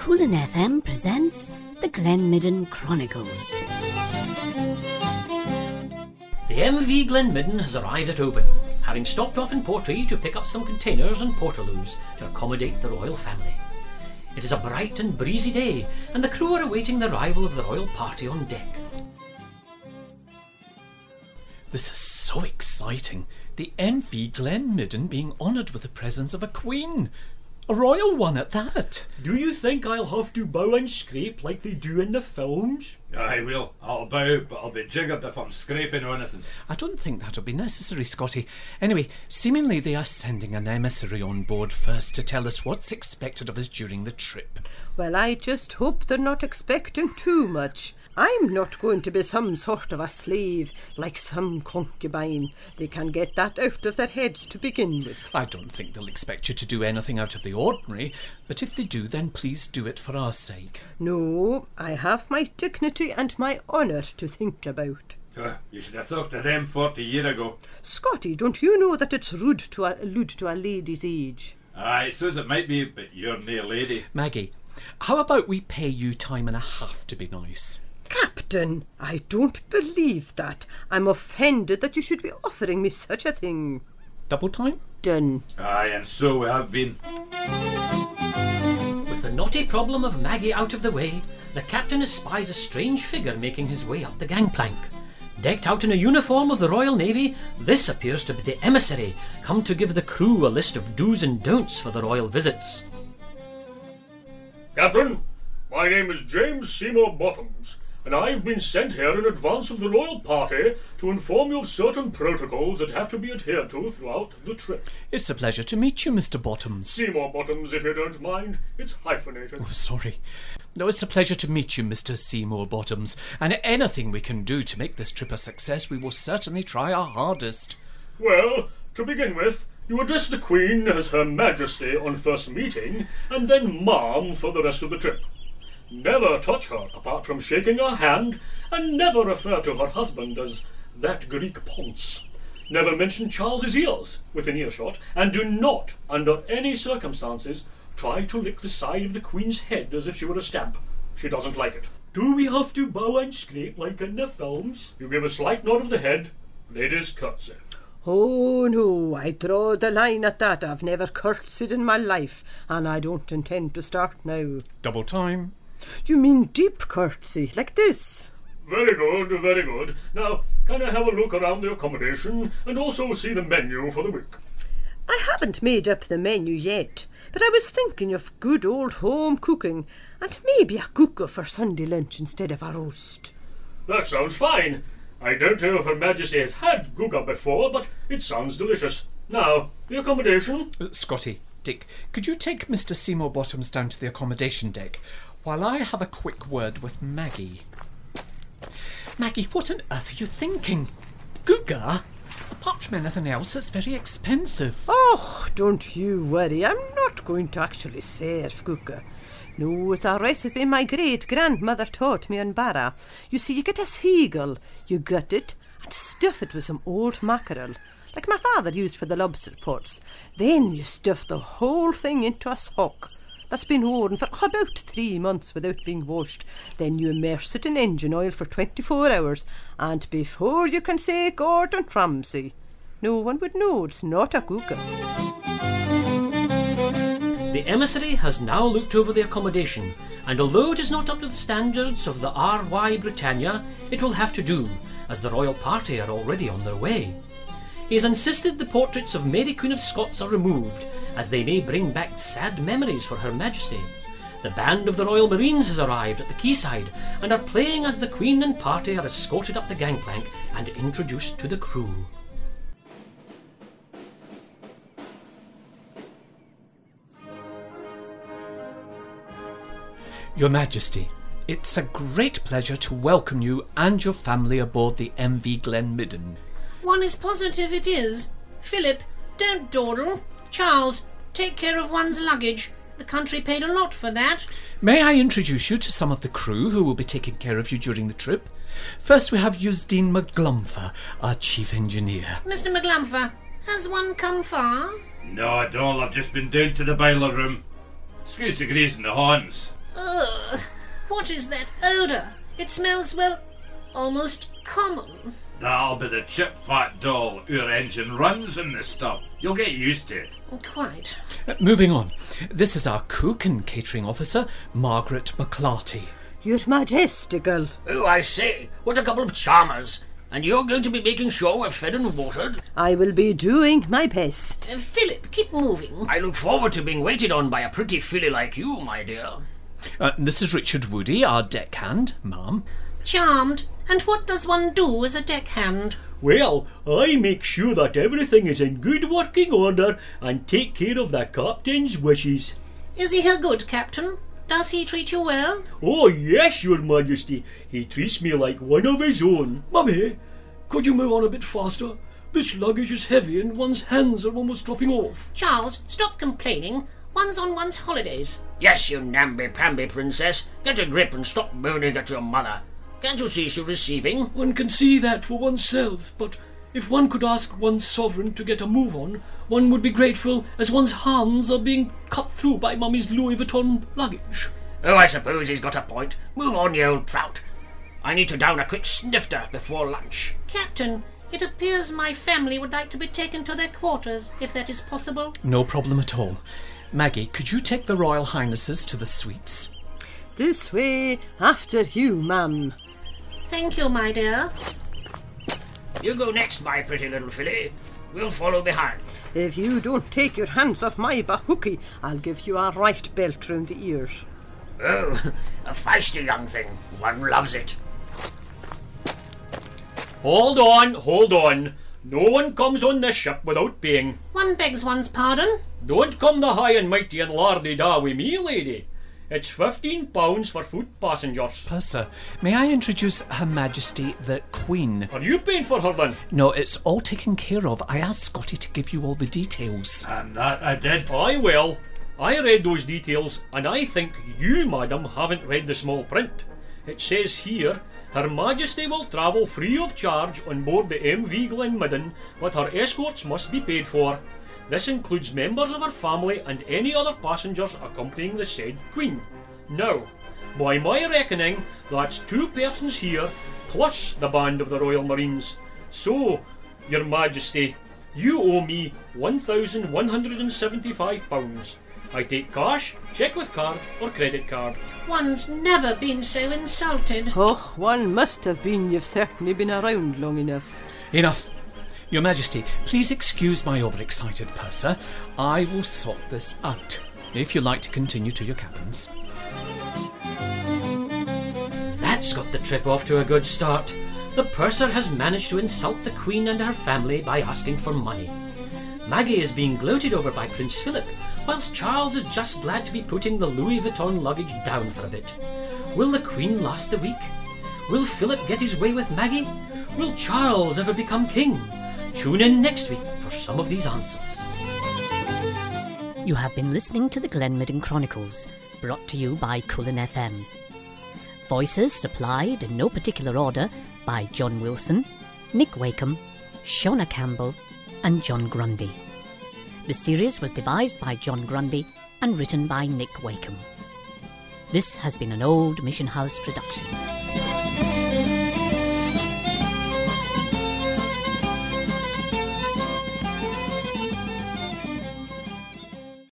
Coolin FM presents the Glen Midden Chronicles. The MV Glen Midden has arrived at Oban, having stopped off in Portree to pick up some containers and portaloos to accommodate the royal family. It is a bright and breezy day, and the crew are awaiting the arrival of the royal party on deck. This is so exciting. The MV Glen Midden being honoured with the presence of a queen. A royal one at that. Do you think I'll have to bow and scrape like they do in the films? I will. I'll bow, but I'll be jiggered if I'm scraping or anything. I don't think that'll be necessary, Scotty. Anyway, seemingly they are sending an emissary on board first to tell us what's expected of us during the trip. Well, I just hope they're not expecting too much. I'm not going to be some sort of a slave, like some concubine. They can get that out of their heads to begin with. I don't think they'll expect you to do anything out of the ordinary, but if they do, then please do it for our sake. No, I have my dignity and my honour to think about. You should have thought of them 40 years ago. Scotty, don't you know that it's rude to allude to a lady's age? Aye, so's it might be, but you're nae lady. Maggie, how about we pay you time and a half to be nice? Captain, I don't believe that. I'm offended that you should be offering me such a thing. Double time? Done. Aye, and so we have been. With the knotty problem of Maggie out of the way, the captain espies a strange figure making his way up the gangplank. Decked out in a uniform of the Royal Navy, this appears to be the emissary, come to give the crew a list of do's and don'ts for the royal visits. Captain, my name is James Seymour Bottoms, and I've been sent here in advance of the royal party to inform you of certain protocols that have to be adhered to throughout the trip. It's a pleasure to meet you, Mr. Bottoms. Seymour Bottoms, if you don't mind. It's hyphenated. Oh, sorry. No, it's a pleasure to meet you, Mr. Seymour Bottoms, and anything we can do to make this trip a success, we will certainly try our hardest. Well, to begin with, you address the Queen as Her Majesty on first meeting, and then Ma'am for the rest of the trip. Never touch her apart from shaking her hand, and never refer to her husband as that Greek Ponce. Never mention Charles's ears within earshot, and do not, under any circumstances, try to lick the side of the Queen's head as if she were a stamp. She doesn't like it. Do we have to bow and scrape like in the films? You give a slight nod of the head, ladies curtsy. Oh no, I draw the line at that. I've never curtsied in my life, and I don't intend to start now. Double time. You mean deep curtsy, like this? Very good, very good. Now, can I have a look around the accommodation and also see the menu for the week? I haven't made up the menu yet, but I was thinking of good old home cooking and maybe a cooker for Sunday lunch instead of a roast. That sounds fine. I don't know if Her Majesty has had cooker before, but it sounds delicious. Now, the accommodation? Scotty, Dick, could you take Mr. Seymour Bottoms down to the accommodation deck while I have a quick word with Maggie? Maggie, what on earth are you thinking? Googa? Apart from anything else, it's very expensive. Oh, don't you worry. I'm not going to actually serve cooker. No, it's a recipe my great-grandmother taught me on Barra. You see, you get a seagull, you gut it, and stuff it with some old mackerel, like my father used for the lobster pots. Then you stuff the whole thing into a sock that's been worn for about 3 months without being washed. Then you immerse it in engine oil for 24 hours, and before you can say Gordon Ramsay, no one would know it's not a cooker. The emissary has now looked over the accommodation, and although it is not up to the standards of the R.Y. Britannia, it will have to do, as the royal party are already on their way. He has insisted the portraits of Mary Queen of Scots are removed, as they may bring back sad memories for Her Majesty. The band of the Royal Marines has arrived at the quayside and are playing as the Queen and party are escorted up the gangplank and introduced to the crew. Your Majesty, it's a great pleasure to welcome you and your family aboard the MV Glen Midden. One is positive it is. Philip, don't dawdle. Charles, take care of one's luggage. The country paid a lot for that. May I introduce you to some of the crew who will be taking care of you during the trip? First we have Usdeen McGlumfer, our chief engineer. Mr. McGlumfer, has one come far? No, at all. I've just been down to the boiler room. Excuse the grease in the horns. Ugh, what is that odour? It smells, well, almost common. That'll be the chip-fat doll. Your engine runs in this stuff. You'll get used to it. Quite. Moving on. This is our cook and catering officer, Margaret McClarty. Your Majestical. Oh, I say, what a couple of charmers. And you're going to be making sure we're fed and watered? I will be doing my best. Philip, keep moving. I look forward to being waited on by a pretty filly like you, my dear. This is Richard Woody, our deckhand, ma'am. Charmed. And what does one do as a deckhand? Well, I make sure that everything is in good working order and take care of the captain's wishes. Is he a good captain? Does he treat you well? Oh, yes, Your Majesty. He treats me like one of his own. Mummy, could you move on a bit faster? This luggage is heavy and one's hands are almost dropping off. Charles, stop complaining. One's on one's holidays. Yes, you namby-pamby princess. Get a grip and stop moaning at your mother. Can't you see she's receiving? One can see that for oneself, but if one could ask one's sovereign to get a move on, one would be grateful as one's hands are being cut through by Mummy's Louis Vuitton luggage. Oh, I suppose he's got a point. Move on, you old trout. I need to down a quick snifter before lunch. Captain, it appears my family would like to be taken to their quarters, if that is possible. No problem at all. Maggie, could you take the Royal Highnesses to the suites? This way, after you, ma'am. Thank you, my dear. You go next, my pretty little filly. We'll follow behind. If you don't take your hands off my bahookie, I'll give you a right belt round the ears. Oh, a feisty young thing. One loves it. Hold on. No one comes on this ship without paying. One begs one's pardon. Don't come the high and mighty and lardy-da with me, lady. It's £15 for foot passengers. Purser, may I introduce Her Majesty the Queen? Are you paying for her then? No, it's all taken care of. I asked Scotty to give you all the details. And that I did. Aye, well, I read those details, and I think you, madam, haven't read the small print. It says here, Her Majesty will travel free of charge on board the MV Glen Midden, but her escorts must be paid for. This includes members of her family and any other passengers accompanying the said Queen. Now, by my reckoning, that's 2 persons here, plus the band of the Royal Marines. So, Your Majesty, you owe me £1,175. I take cash, cheque with card, or credit card. One's never been so insulted. Oh, one must have been. You've certainly been around long enough. Enough. Your Majesty, please excuse my overexcited purser. I will sort this out, if you like to continue to your cabins. That's got the trip off to a good start. The purser has managed to insult the Queen and her family by asking for money. Maggie is being gloated over by Prince Philip, whilst Charles is just glad to be putting the Louis Vuitton luggage down for a bit. Will the Queen last the week? Will Philip get his way with Maggie? Will Charles ever become king? Tune in next week for some of these answers. You have been listening to the Glen Midden Chronicles, brought to you by Cullen FM. Voices supplied in no particular order by John Wilson, Nick Wakeham, Shona Campbell and John Grundy. The series was devised by John Grundy and written by Nick Wakeham. This has been an Old Mission House production.